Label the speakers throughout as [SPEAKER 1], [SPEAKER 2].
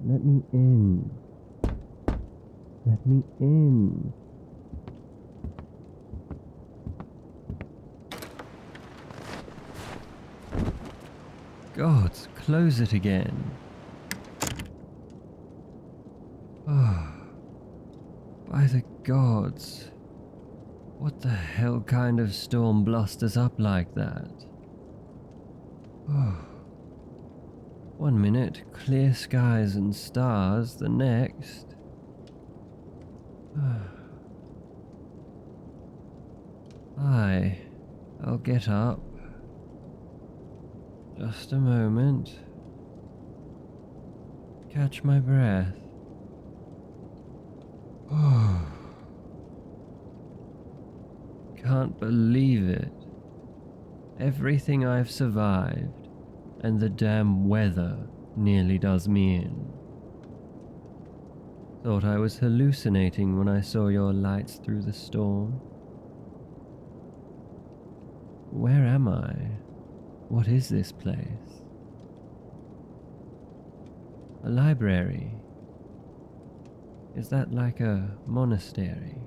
[SPEAKER 1] Let me in. Let me in. Gods, close it again. Oh, by the gods. What the hell kind of storm blusters up like that? Oh. 1 minute, clear skies and stars, the next. I'll get up. Just a moment. Catch my breath. Oh. Can't believe it. Everything I've survived, and the damn weather nearly does me in. Thought I was hallucinating when I saw your lights through the storm. Where am I? What is this place? A library? Is that like a monastery?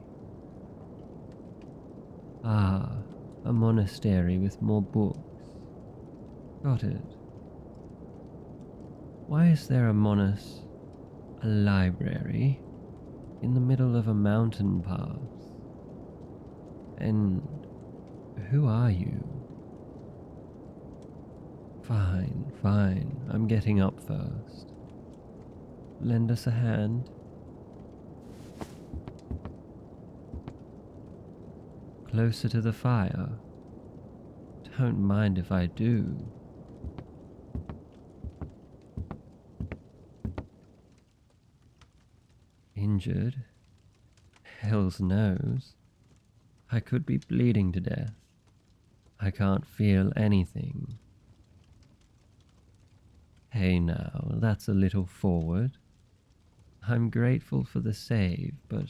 [SPEAKER 1] Ah, a monastery with more books. Got it. Why is there a library, in the middle of a mountain pass? And who are you? Fine, I'm getting up first. Lend us a hand. Closer to the fire. Don't mind if I do. Injured? Hell's knows. I could be bleeding to death. I can't feel anything. Hey now, that's a little forward. I'm grateful for the save, but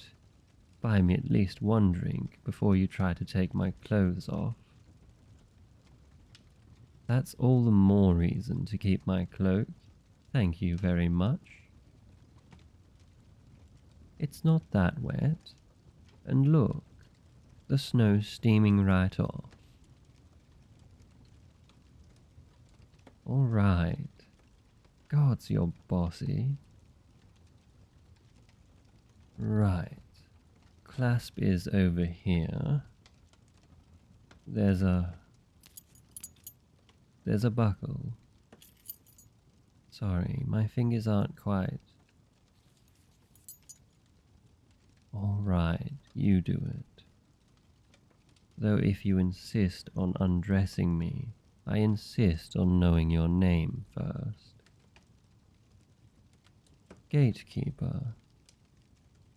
[SPEAKER 1] buy me at least one drink before you try to take my clothes off. That's all the more reason to keep my cloak. Thank you very much. It's not that wet. And look, the snow's steaming right off. All right. Gods, you're bossy. Right. Clasp is over here. There's a buckle. Sorry, my fingers aren't quite. All right, you do it. Though if you insist on undressing me, I insist on knowing your name first. Gatekeeper.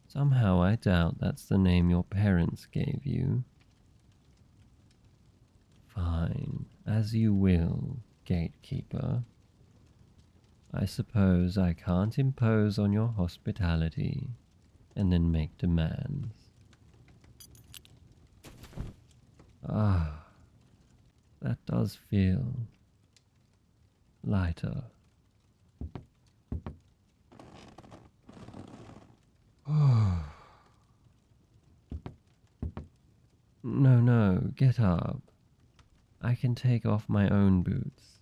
[SPEAKER 1] Somehow I doubt that's the name your parents gave you. Fine, as you will, gatekeeper. I suppose I can't impose on your hospitality and then make demands. Ah, that does feel lighter. No, get up. I can take off my own boots.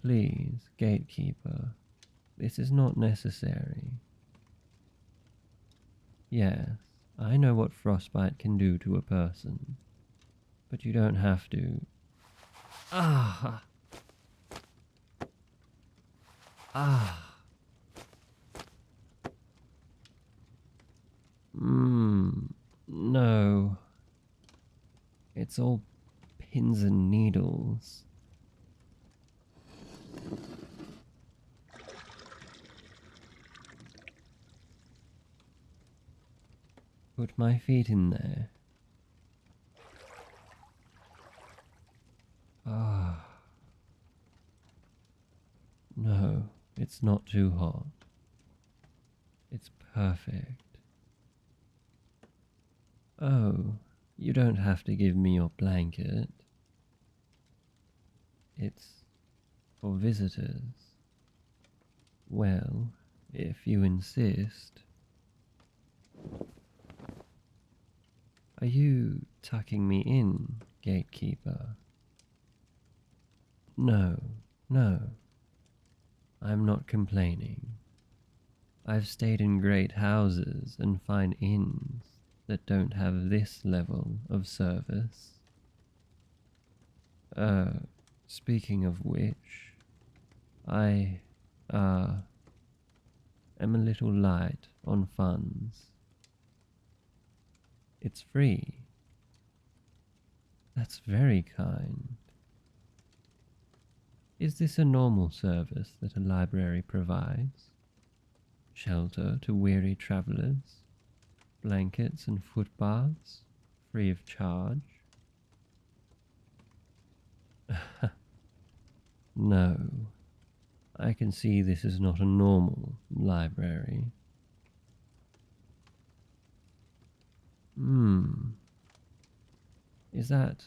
[SPEAKER 1] Please, gatekeeper, this is not necessary. Yes, I know what frostbite can do to a person, but you don't have to. Ah! No. It's all pins and needles. Put my feet in there. No, it's not too hot. It's perfect. Oh, you don't have to give me your blanket. It's for visitors. Well, if you insist. Are you tucking me in, gatekeeper? No, no, I'm not complaining. I've stayed in great houses and fine inns that don't have this level of service. Uh, Speaking of which, I, am a little light on funds. It's free. That's very kind. Is this a normal service that a library provides? Shelter to weary travellers, blankets and footbaths, free of charge? No, I can see this is not a normal library. Is that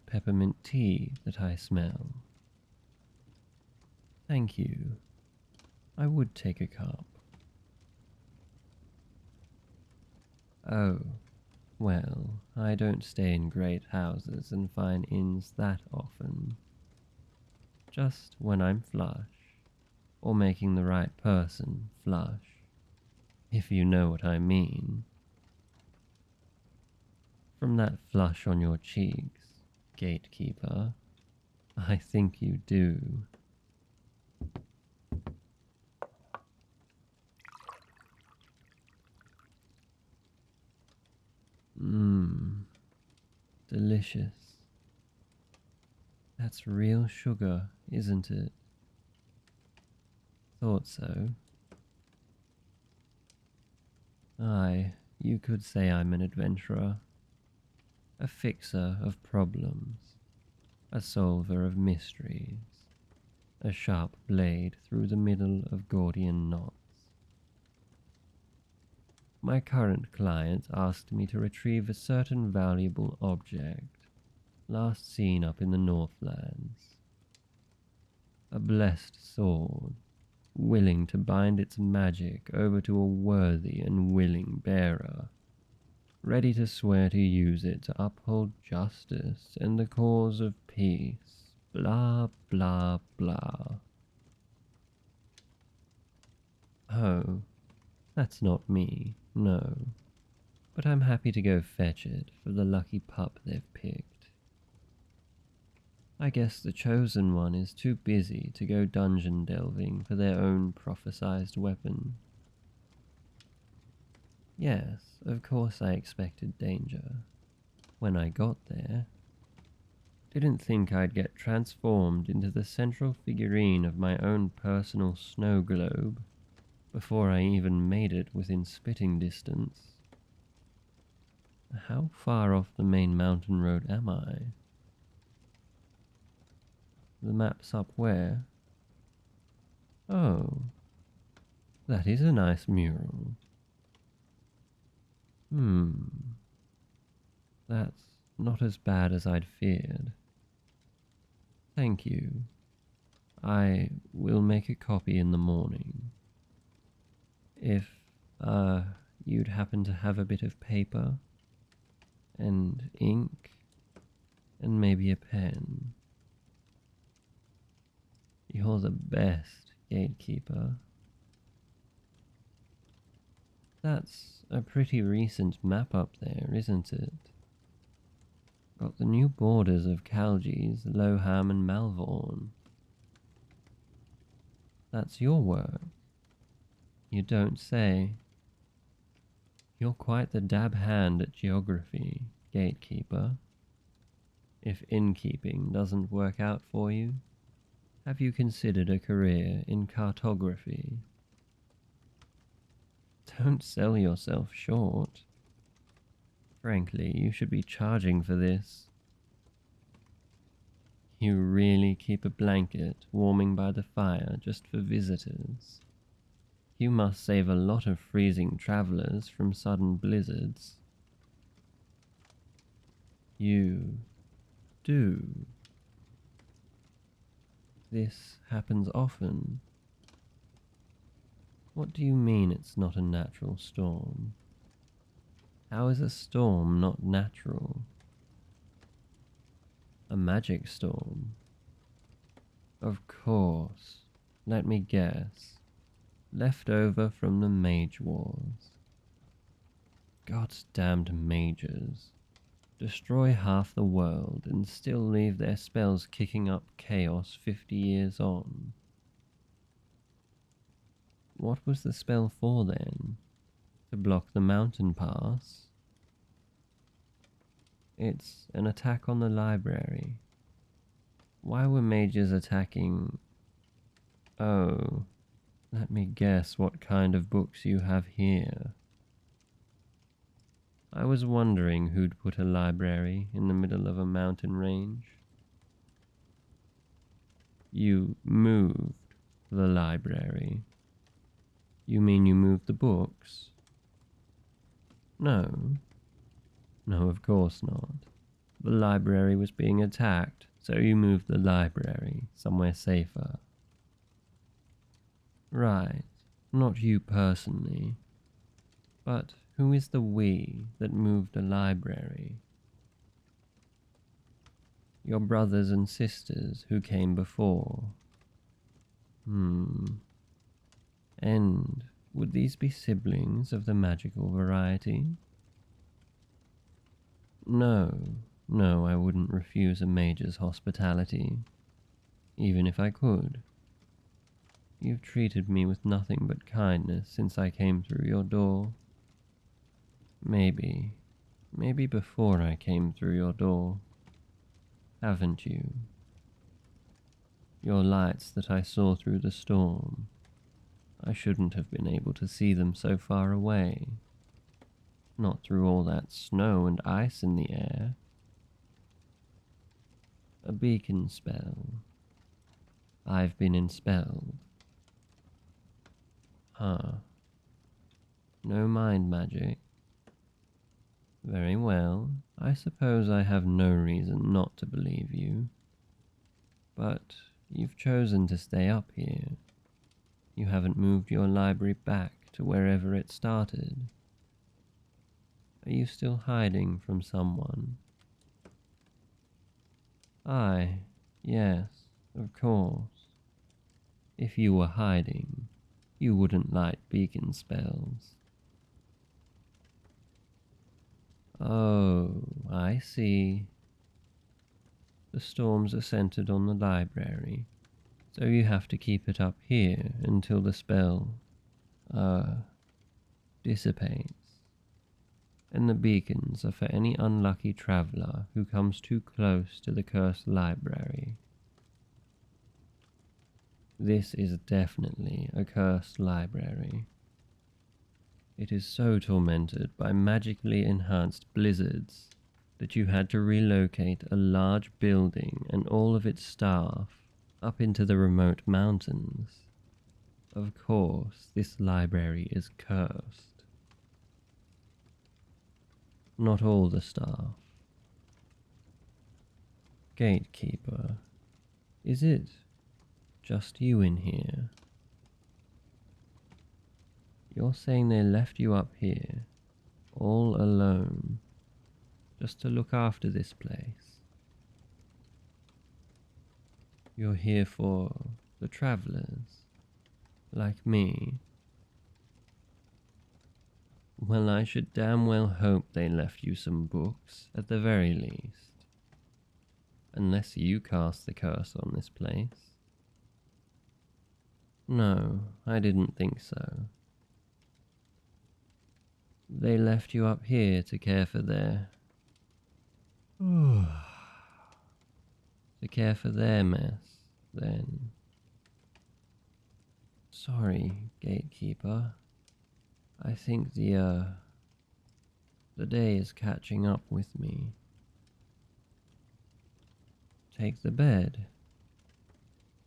[SPEAKER 1] peppermint tea that I smell? Thank you. I would take a cup. Oh, well, I don't stay in great houses and fine inns that often. Just when I'm flush, or making the right person flush, if you know what I mean. From that flush on your cheeks, gatekeeper, I think you do. Delicious. That's real sugar, isn't it? Thought so. Aye, you could say I'm an adventurer. A fixer of problems. A solver of mysteries. A sharp blade through the middle of Gordian knots. My current client asked me to retrieve a certain valuable object, last seen up in the Northlands. A blessed sword, willing to bind its magic over to a worthy and willing bearer, ready to swear to use it to uphold justice and the cause of peace, blah blah blah. Oh, that's not me, no, but I'm happy to go fetch it for the lucky pup they've picked. I guess the chosen one is too busy to go dungeon delving for their own prophesized weapon. Yes, of course I expected danger. When I got there, didn't think I'd get transformed into the central figurine of my own personal snow globe before I even made it within spitting distance. How far off the main mountain road am I? The map's up where? Oh, that is a nice mural. That's not as bad as I'd feared. Thank you. I will make a copy in the morning. If, you'd happen to have a bit of paper, and ink, and maybe a pen. You're the best, gatekeeper. That's a pretty recent map up there, isn't it? Got the new borders of Calgis, Loham and Malvorn. That's your work. You don't say. You're quite the dab hand at geography, gatekeeper. If innkeeping doesn't work out for you, have you considered a career in cartography? Don't sell yourself short. Frankly, you should be charging for this. You really keep a blanket warming by the fire just for visitors. You must save a lot of freezing travellers from sudden blizzards. You do. This happens often. What do you mean it's not a natural storm? How is a storm not natural? A magic storm? Of course. Let me guess. Left over from the Mage Wars. God's damned mages. Destroy half the world and still leave their spells kicking up chaos 50 years on. What was the spell for then? To block the mountain pass? It's an attack on the library. Why were mages attacking... Oh, let me guess what kind of books you have here. I was wondering who'd put a library in the middle of a mountain range. You moved the library. You mean you moved the books? No. No, of course not. The library was being attacked, so you moved the library somewhere safer. Right, not you personally. But who is the we that moved the library? Your brothers and sisters who came before. And would these be siblings of the magical variety? No, I wouldn't refuse a mage's hospitality, even if I could. You've treated me with nothing but kindness since I came through your door. Maybe before I came through your door. Haven't you? Your lights that I saw through the storm, I shouldn't have been able to see them so far away. Not through all that snow and ice in the air. A beacon spell. I've been enspelled. Huh. No mind magic. Very well, I suppose I have no reason not to believe you. But you've chosen to stay up here. You haven't moved your library back to wherever it started. Are you still hiding from someone? Aye, yes, of course. If you were hiding, you wouldn't light beacon spells. Oh, I see. The storms are centered on the library, so you have to keep it up here until the spell, dissipates. And the beacons are for any unlucky traveller who comes too close to the cursed library. This is definitely a cursed library. It is so tormented by magically enhanced blizzards that you had to relocate a large building and all of its staff up into the remote mountains. Of course, this library is cursed. Not all the staff. Gatekeeper, is it just you in here? You're saying they left you up here, all alone, just to look after this place? You're here for the travellers, like me? Well, I should damn well hope they left you some books, at the very least. Unless you cast the curse on this place. No, I didn't think so. They left you up here to care for their... to care for their mess, then. Sorry, gatekeeper. I think the day is catching up with me. Take the bed.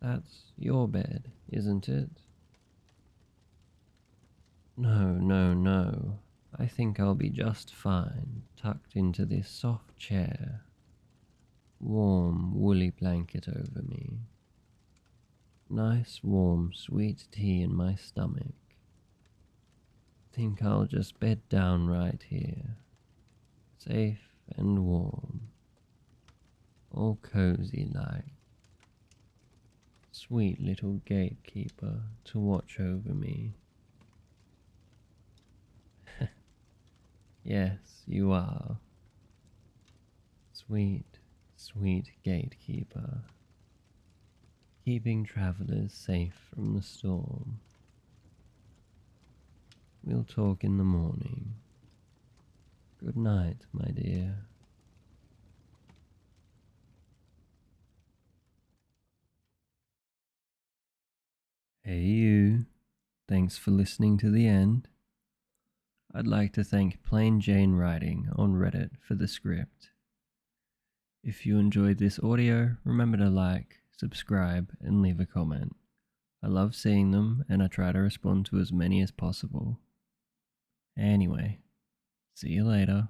[SPEAKER 1] That's your bed, isn't it? No. I think I'll be just fine, tucked into this soft chair. Warm, woolly blanket over me. Nice, warm, sweet tea in my stomach. think I'll just bed down right here, safe and warm, all cozy like. Sweet little gatekeeper to watch over me. Yes, you are. Sweet, sweet gatekeeper, keeping travellers safe from the storm. We'll talk in the morning. Good night, my dear. Hey you, thanks for listening to the end. I'd like to thank Plain Jane Writing on Reddit for the script. If you enjoyed this audio, remember to like, subscribe, and leave a comment. I love seeing them, and I try to respond to as many as possible. Anyway, see you later.